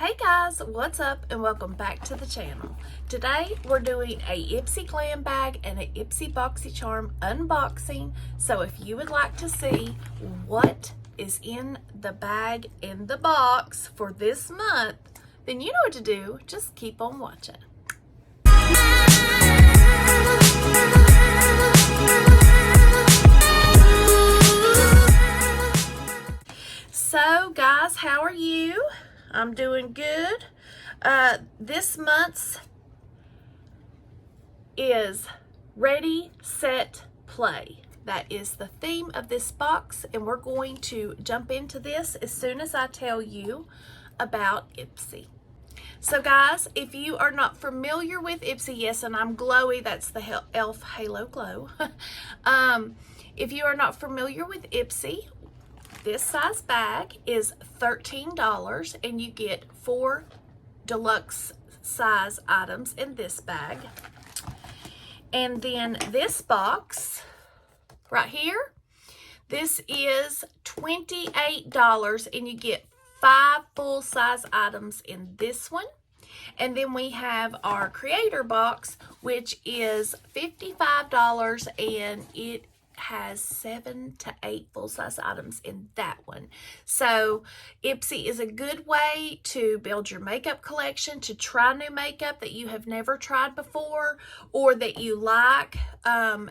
Hey guys, what's up and welcome back to the channel. Today we're doing a Ipsy Glam bag and a Ipsy BoxyCharm unboxing. So if you would like to see what is in the bag in the box for this month, then you know what to do. Just keep on watching. So guys, how are you? I'm doing good. This month's is Ready, Set, Play. That is the theme of this box, and we're going to jump into this as soon as I tell you about Ipsy. So guys, if you are not familiar with Ipsy, yes, and I'm glowy, that's the e.l.f. Halo Glow. If you are not familiar with Ipsy, this size bag is $13 and you get 4 deluxe size items in this bag. And then this box right here, this is $28 and you get 5 full size items in this one. And then we have our creator box, which is $55 and it has 7 to 8 full-size items in that one. So Ipsy is a good way to build your makeup collection, to try new makeup that you have never tried before or that you like.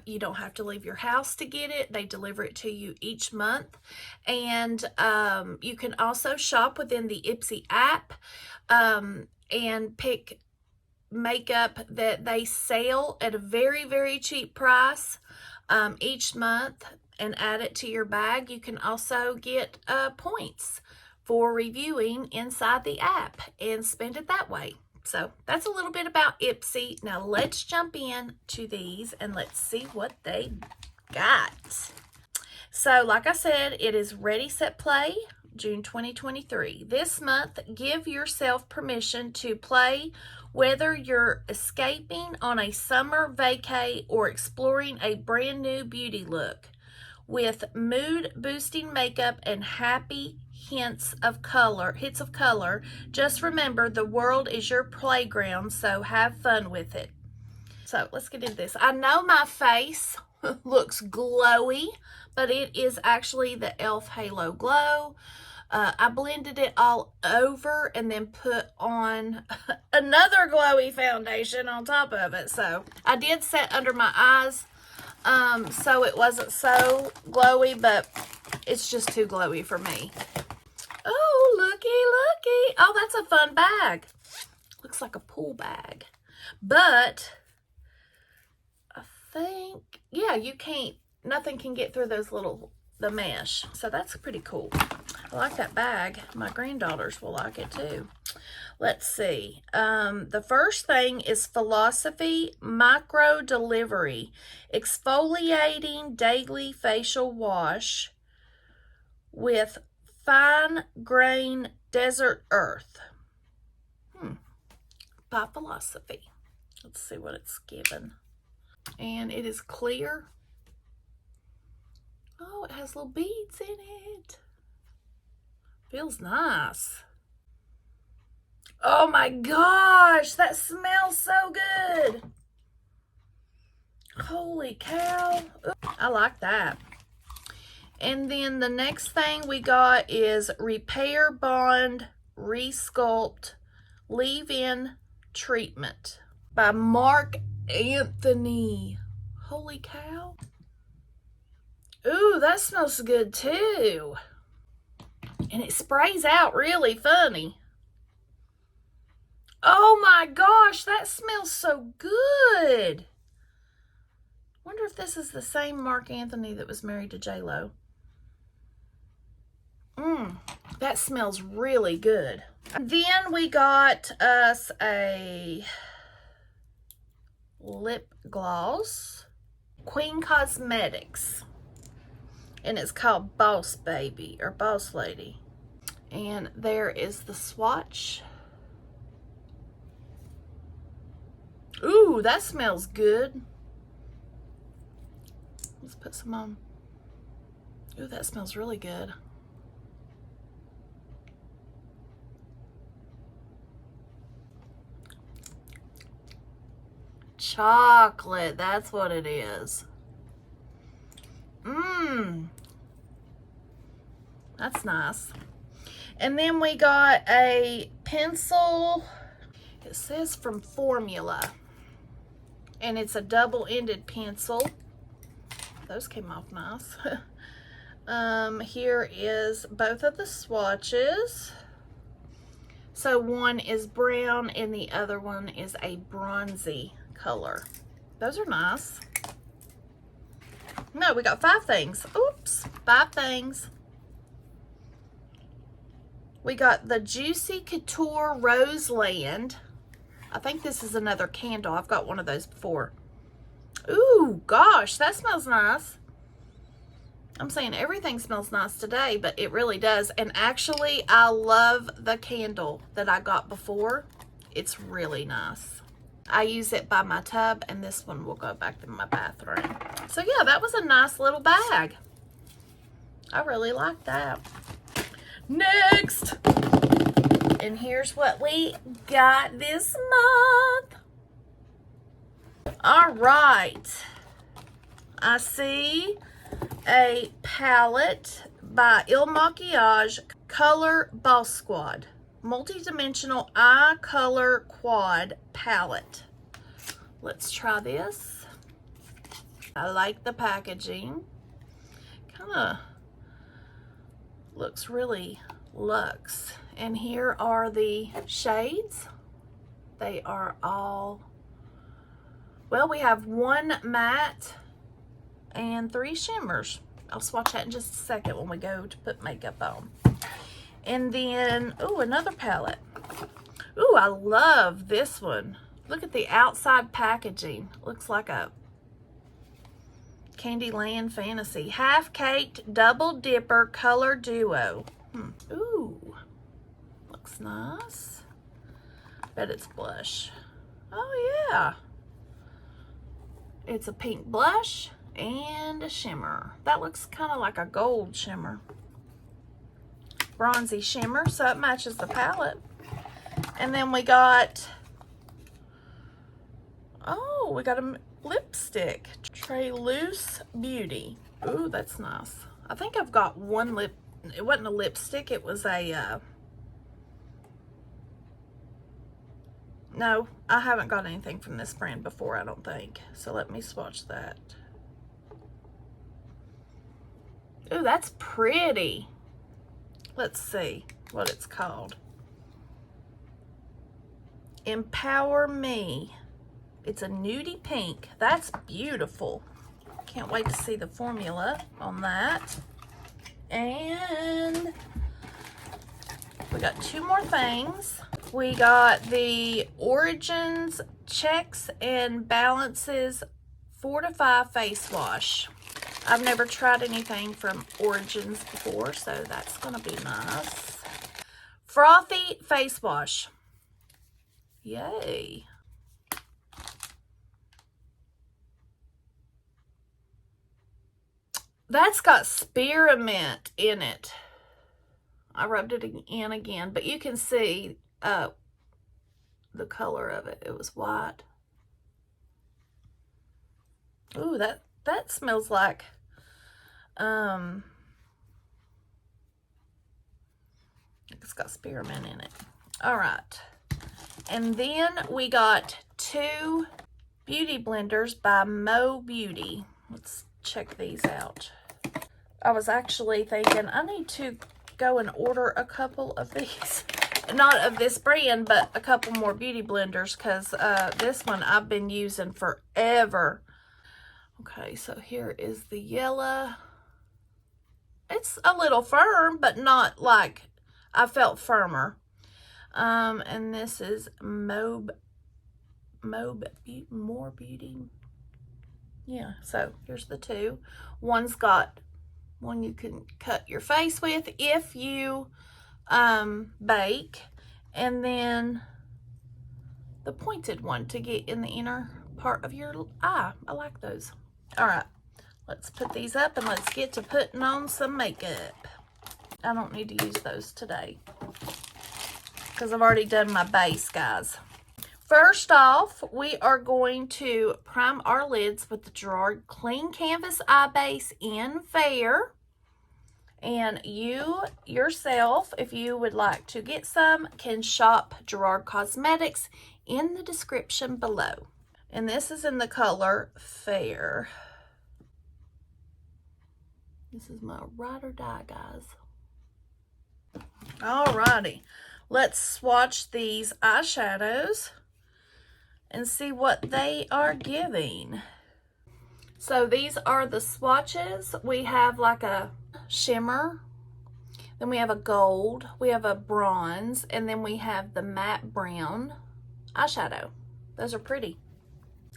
You don't have to leave your house to get it. They deliver it to you each month. And you can also shop within the Ipsy app and pick makeup that they sell at a very, very cheap price each month and add it to your bag. You can also get points for reviewing inside the app and spend it that way. So that's a little bit about Ipsy. Now let's jump in to these and let's see what they got. So like I said, it is Ready, Set, Play, June 2023. This month, give yourself permission to play, whether you're escaping on a summer vacay or exploring a brand new beauty look. With mood boosting makeup and happy hits of color, just remember the world is your playground, so have fun with it. So let's get into this. I know my face looks glowy, but it is actually the e.l.f. Halo Glow. I blended it all over and then put on another glowy foundation on top of it. So I did set under my eyes so it wasn't so glowy, but it's just too glowy for me. Oh, looky. Oh, that's a fun bag. Looks like a pool bag. But I think, yeah, nothing can get through those the mesh. So that's pretty cool. I like that bag. My granddaughters will like it too. Let's see. The first thing is Philosophy Micro Delivery Exfoliating Daily Facial Wash with Fine Grain Desert Earth. By Philosophy. Let's see what it's given. And it is clear. Oh, it has little beads in it. Feels nice. Oh my gosh, that smells so good. Holy cow. Ooh, I like that. And then the next thing we got is Repair Bond Resculpt Leave-In Treatment by Mark Anthony. Holy cow. Ooh, that smells good too. And it sprays out really funny. Oh my gosh, that smells so good. Wonder if this is the same Mark Anthony that was married to J.Lo. That smells really good. Then we got us a lip gloss. Queen Cosmetics. And it's called Boss Baby or Boss Lady. And there is the swatch. Ooh, that smells good. Let's put some on. Ooh, that smells really good. chocolate. That's what it is. That's nice. And then we got a pencil. It says from Formula. And it's a double-ended pencil. Those came off nice. Here is both of the swatches. So one is brown and the other one is a bronzy color. Those are nice. No, we got 5 things. Oops, 5 things. We got the Juicy Couture Roseland. I think this is another candle. I've got one of those before. Ooh, gosh, that smells nice. I'm saying everything smells nice today, but it really does. And actually, I love the candle that I got before. It's really nice. I use it by my tub, and this one will go back in my bathroom. So yeah, that was a nice little bag. I really like that. Next, and here's what we got this month. All right, I see a palette by Il Makiage Color Boss Squad multi-dimensional eye color quad palette. Let's try this. I like the packaging. Kind of looks really luxe. And here are the shades. They are all, well, we have 1 matte and 3 shimmers. I'll swatch that in just a second when we go to put makeup on. And then, ooh, another palette. Ooh, I love this one. Look at the outside packaging. Looks like a Candyland Fantasy. Half-caked double dipper color duo. Ooh, looks nice. Bet it's blush. Oh yeah. It's a pink blush and a shimmer. That looks kind of like a gold shimmer. Bronzy shimmer, so it matches the palette. And then we got, oh, we got a lipstick. Treloose Beauty. Ooh, that's nice. I think I've got one lip, it wasn't a lipstick, it was a, no, I haven't got anything from this brand before, I don't think. So let me swatch that. Ooh, that's pretty. Let's see what it's called. Empower Me. It's a nudie pink. That's beautiful. Can't wait to see the formula on that. And we got 2 more things. We got the Origins Checks and Balances Fortify Face Wash. I've never tried anything from Origins before, so that's going to be nice. Frothy Face Wash. Yay. That's got spearmint in it. I rubbed it in again, but you can see the color of it. It was white. Ooh, that smells like it's got spearmint in it. All right. And then we got 2 beauty blenders by Mo Beauty. Let's check these out. I was actually thinking I need to go and order a couple of these. Not of this brand, but a couple more beauty blenders, because this one I've been using forever. Okay, so here is the yellow. It's a little firm, but not like I felt firmer. And this is More Beauty. Yeah, so here's the 2. One's got one you can cut your face with if you bake, and then the pointed one to get in the inner part of your eye. I like those. All right, let's put these up and let's get to putting on some makeup. I don't need to use those today because I've already done my base, guys. First off, we are going to prime our lids with the Gerard Clean Canvas Eye Base in Fair. And you yourself, if you would like to get some, can shop Gerard Cosmetics in the description below. And this is in the color Fair. This is my ride or die, guys. Alrighty, let's swatch these eyeshadows and see what they are giving. So these are the swatches. We have like a shimmer, then we have a gold, we have a bronze, and then we have the matte brown eyeshadow. Those are pretty.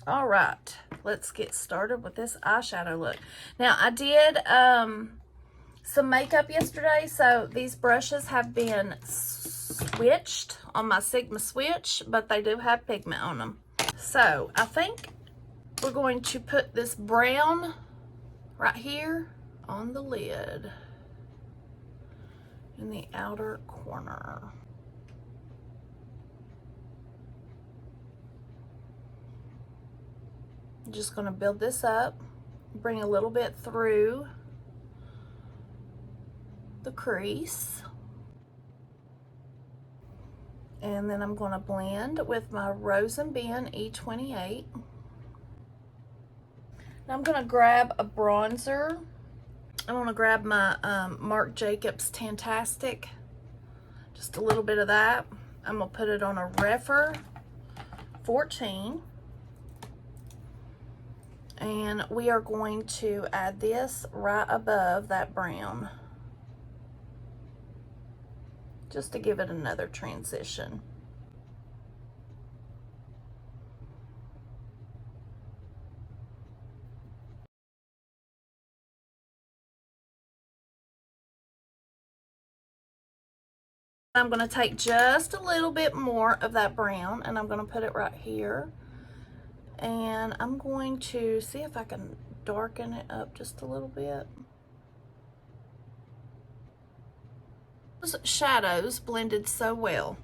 All right, let's get started with this eyeshadow look. Now, I did some makeup yesterday, so these brushes have been switched on my Sigma switch, but they do have pigment on them. So I think we're going to put this brown right here on the lid in the outer corner. I'm just going to build this up, bring a little bit through the crease, and then I'm going to blend with my Rose and Ben E28. Now I'm going to grab a bronzer. I'm going to grab my Marc Jacobs Tantastic, just a little bit of that. I'm going to put it on a Rephr 14. And we are going to add this right above that brown, just to give it another transition. I'm going to take just a little bit more of that brown and I'm going to put it right here. And I'm going to see if I can darken it up just a little bit. Those shadows blended so well.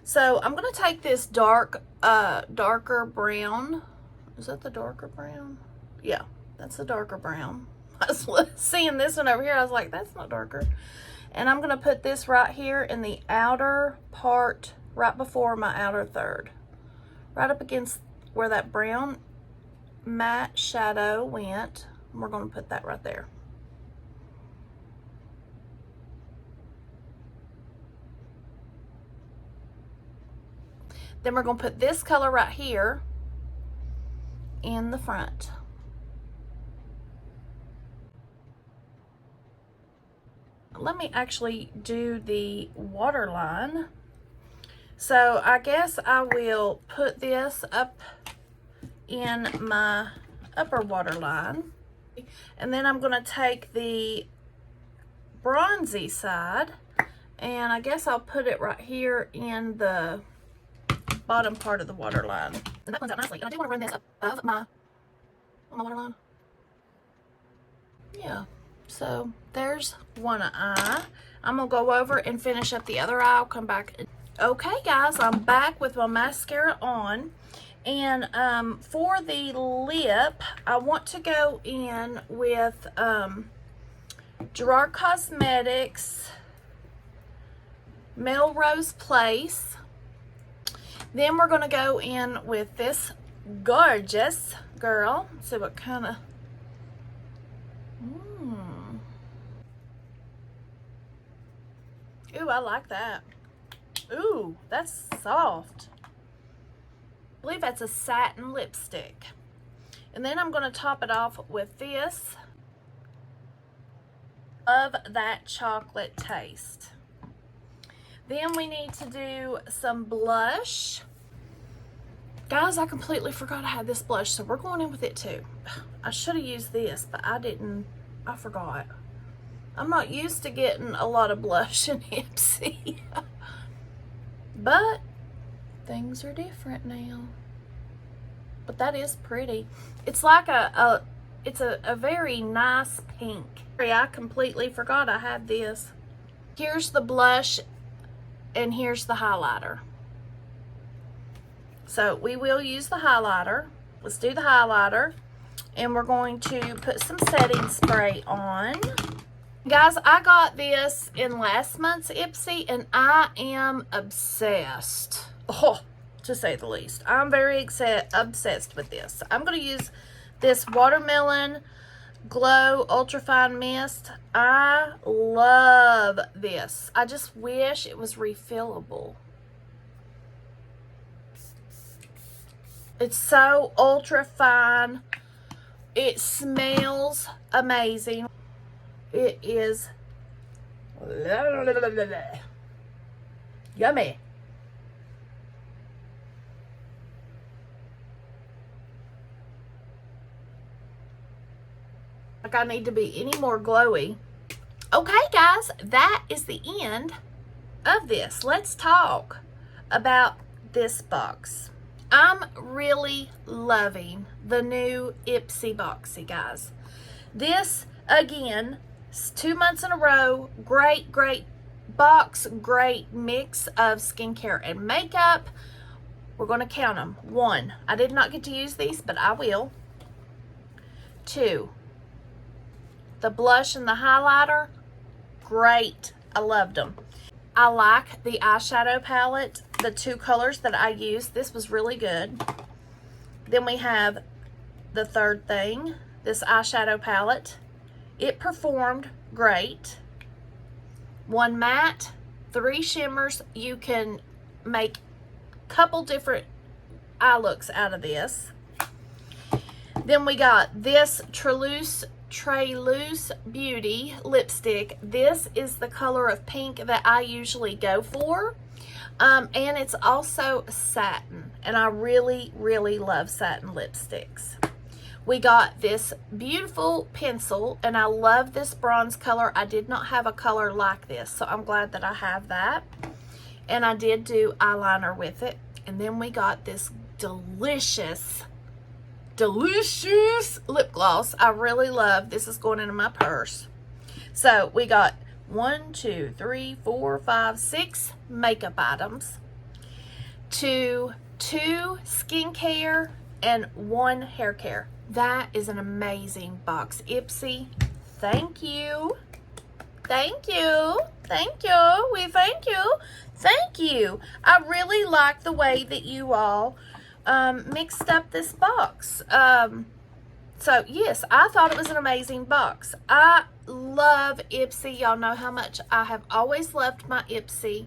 So I'm going to take this darker brown. Is that the darker brown? Yeah, that's the darker brown. I was seeing this one over here. I was like, that's not darker. And I'm going to put this right here in the outer part, right before my outer third. Right up against where that brown matte shadow went. We're going to put that right there. Then we're going to put this color right here in the front. Let me actually do the waterline. So I guess I will put this up in my upper waterline. And then I'm going to take the bronzy side and I guess I'll put it right here in the bottom part of the waterline. And that blends out nicely. And I do want to run this above my waterline. Yeah. So there's one eye. I'm going to go over and finish up the other eye. I'll come back. Okay, guys, I'm back with my mascara on. And for the lip, I want to go in with Gerard Cosmetics Melrose Place. Then we're going to go in with this gorgeous girl. Let's see what kind of... Ooh, I like that. Ooh, that's soft. I believe that's a satin lipstick. And then I'm going to top it off with this. Love that chocolate taste. Then we need to do some blush. Guys, I completely forgot I had this blush, so we're going in with it too. I should have used this, but I didn't. I forgot. I'm not used to getting a lot of blush in Ipsy. But things are different now. But that is pretty. It's like it's a very nice pink. I completely forgot I had this. Here's the blush and here's the highlighter. So we will use the highlighter. Let's do the highlighter. And we're going to put some setting spray on. Guys, I got this in last month's Ipsy, and I am obsessed. Oh, to say the least. I'm very obsessed with this. I'm going to use this Watermelon Glow Ultrafine Mist. I love this. I just wish it was refillable. It's so ultra fine. It smells amazing. It is yummy. Like I need to be any more glowy. Okay, guys, that is the end of this. Let's talk about this box. I'm really loving the new Ipsy Boxy, guys. This, again, 2 months in a row, great box, great mix of skincare and makeup. We're going to count them. 1, I did not get to use these, but I will. 2, the blush and the highlighter, great. I loved them. I like the eyeshadow palette, the 2 colors that I used. This was really good. Then we have the third thing, this eyeshadow palette. It performed great. 1 matte, 3 shimmers. You can make a couple different eye looks out of this. Then we got this Treloose Beauty lipstick. This is the color of pink that I usually go for. And it's also satin. And I really love satin lipsticks. We got this beautiful pencil, and I love this bronze color. I did not have a color like this, so I'm glad that I have that. And I did do eyeliner with it. And then we got this delicious lip gloss. I really love. This is going into my purse. So we got 1, 2, 3, 4, 5, 6 makeup items, 2 skincare, and 1 hair care. That is an amazing box. Ipsy, thank you. Thank you. Thank you. We thank you. Thank you. I really like the way that you all mixed up this box. So yes, I thought it was an amazing box. I love Ipsy. Y'all know how much I have always loved my Ipsy,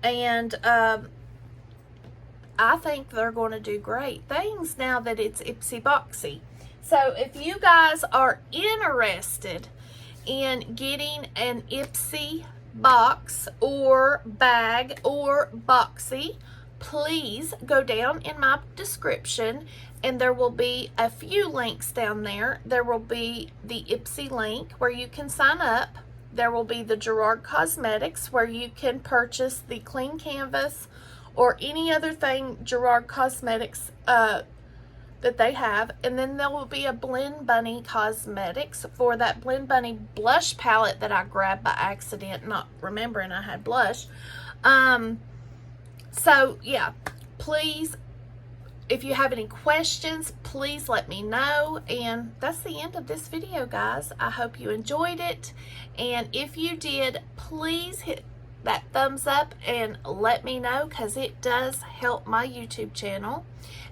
and I think they're going to do great things now that it's Ipsy Boxy. So if you guys are interested in getting an Ipsy box or bag or boxy, please go down in my description, and there will be a few links down there. There will be the Ipsy link where you can sign up. There will be the Gerard Cosmetics where you can purchase the clean canvas or any other thing Gerard Cosmetics that they have. And then there will be a Blend Bunny Cosmetics for that Blend Bunny blush palette that I grabbed by accident, not remembering I had blush. So yeah, please, if you have any questions, please let me know. And that's the end of this video, guys. I hope you enjoyed it. And if you did, please hit that thumbs up and let me know, because it does help my YouTube channel.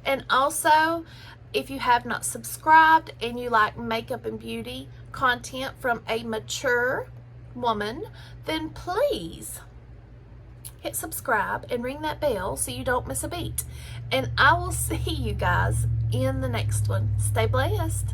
And also, if you have not subscribed and you like makeup and beauty content from a mature woman, then please hit subscribe and ring that bell so you don't miss a beat. And I will see you guys in the next one. Stay blessed.